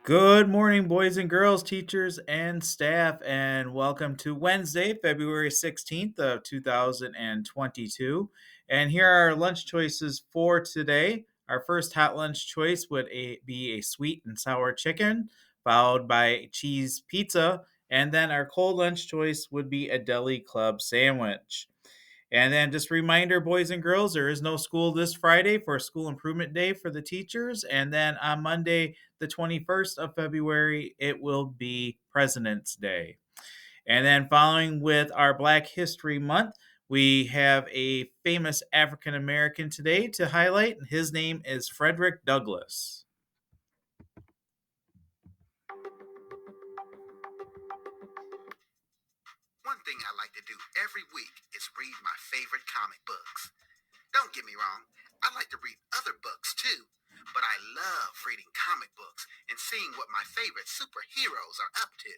Good morning, boys and girls, teachers and staff, and welcome to Wednesday, February 16th of 2022. And here are our lunch choices for today. Our first hot lunch choice would be a sweet and sour chicken, followed by cheese pizza, and then our cold lunch choice would be a deli club sandwich. And then just a reminder, boys and girls, there is no school this Friday for School Improvement Day for the teachers. And then on Monday, the 21st of February, it will be President's Day. And then following with our Black History Month, we have a famous African American today to highlight. His name is Frederick Douglass. One thing I like to do every week is read my favorite comic books. Don't get me wrong, I like to read other books too, but I love reading comic books and seeing what my favorite superheroes are up to.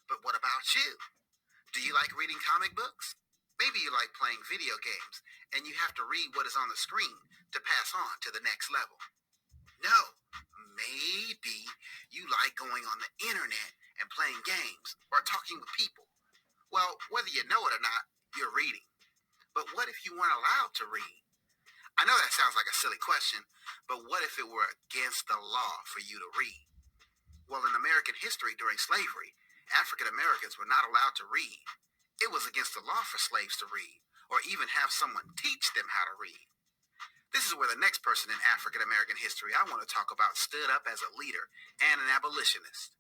But what about you? Do you like reading comic books? Maybe you like playing video games and you have to read what is on the screen to pass on to the next level. No, maybe you like going on the internet and playing games or talking with people. Well, whether you know it or not, you're reading. But what if you weren't allowed to read? I know that sounds like a silly question, but what if it were against the law for you to read? Well, in American history during slavery, African Americans were not allowed to read. It was against the law for slaves to read, or even have someone teach them how to read. This is where the next person in African American history I want to talk about stood up as a leader and an abolitionist.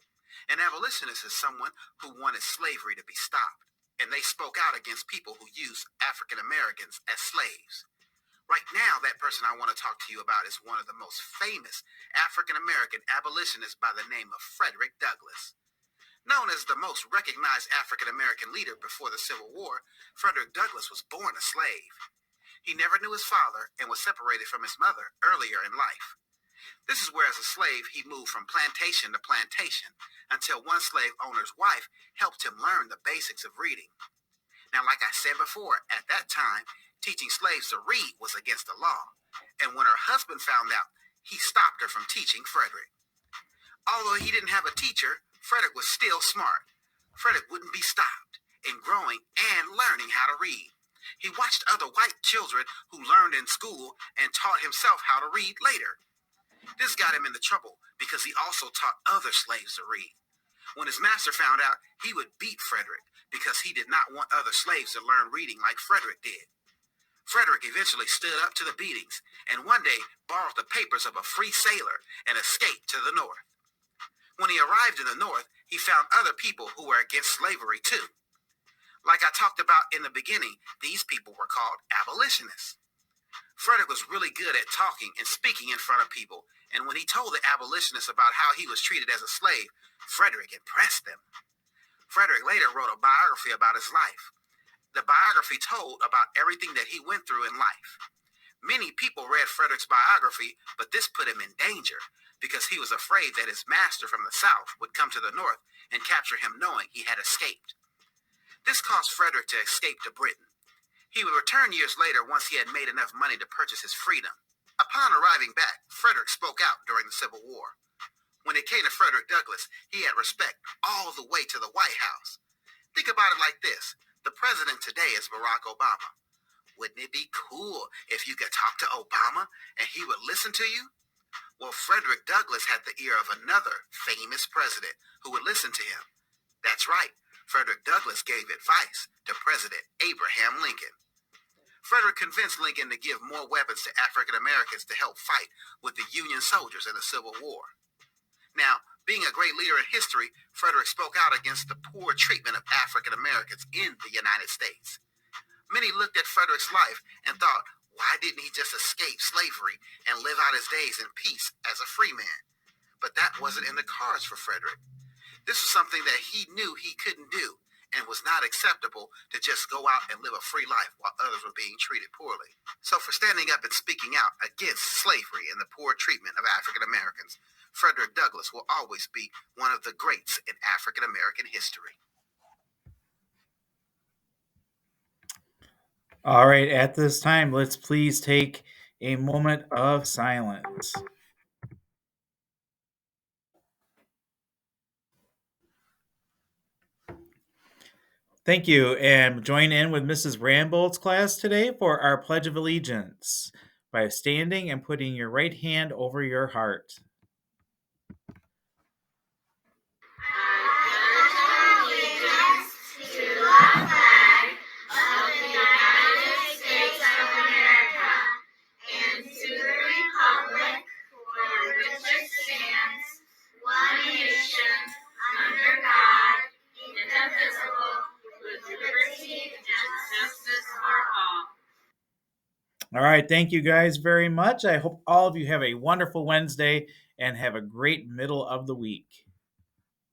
An abolitionist is someone who wanted slavery to be stopped, and they spoke out against people who used African Americans as slaves. Right now, that person I want to talk to you about is one of the most famous African American abolitionists by the name of Frederick Douglass. Known as the most recognized African American leader before the Civil War, Frederick Douglass was born a slave. He never knew his father and was separated from his mother earlier in life. This is where, as a slave, he moved from plantation to plantation until one slave owner's wife helped him learn the basics of reading. Now, like I said before, at that time, teaching slaves to read was against the law. And when her husband found out, he stopped her from teaching Frederick. Although he didn't have a teacher, Frederick was still smart. Frederick wouldn't be stopped in growing and learning how to read. He watched other white children who learned in school and taught himself how to read later. This got him into trouble because he also taught other slaves to read. When his master found out, he would beat Frederick because he did not want other slaves to learn reading like Frederick did. Frederick eventually stood up to the beatings and one day borrowed the papers of a free sailor and escaped to the north. When he arrived in the north, he found other people who were against slavery too. Like I talked about in the beginning, these people were called abolitionists. Frederick was really good at talking and speaking in front of people, and when he told the abolitionists about how he was treated as a slave, Frederick impressed them. Frederick later wrote a biography about his life. The biography told about everything that he went through in life. Many people read Frederick's biography, but this put him in danger because he was afraid that his master from the south would come to the north and capture him knowing he had escaped. This caused Frederick to escape to Britain. He would return years later once he had made enough money to purchase his freedom. Upon arriving back, Frederick spoke out during the Civil War. When it came to Frederick Douglass, he had respect all the way to the White House. Think about it like this. The president today is Barack Obama. Wouldn't it be cool if you could talk to Obama and he would listen to you? Well, Frederick Douglass had the ear of another famous president who would listen to him. That's right. Frederick Douglass gave advice to President Abraham Lincoln. Frederick convinced Lincoln to give more weapons to African Americans to help fight with the Union soldiers in the Civil War. Now, being a great leader in history, Frederick spoke out against the poor treatment of African Americans in the United States. Many looked at Frederick's life and thought, why didn't he just escape slavery and live out his days in peace as a free man? But that wasn't in the cards for Frederick. This was something that he knew he couldn't do and was not acceptable to just go out and live a free life while others were being treated poorly. So for standing up and speaking out against slavery and the poor treatment of African Americans, Frederick Douglass will always be one of the greats in African American history. All right, at this time, let's please take a moment of silence. Thank you. And join in with Mrs. Rambold's class today for our Pledge of Allegiance by standing and putting your right hand over your heart. Allegiance to the flag of the United States of America and to the republic for which it stands, one nation, under God, indivisible, with liberty and justice for all. All right. Thank you guys very much. I hope all of you have a wonderful Wednesday and have a great middle of the week.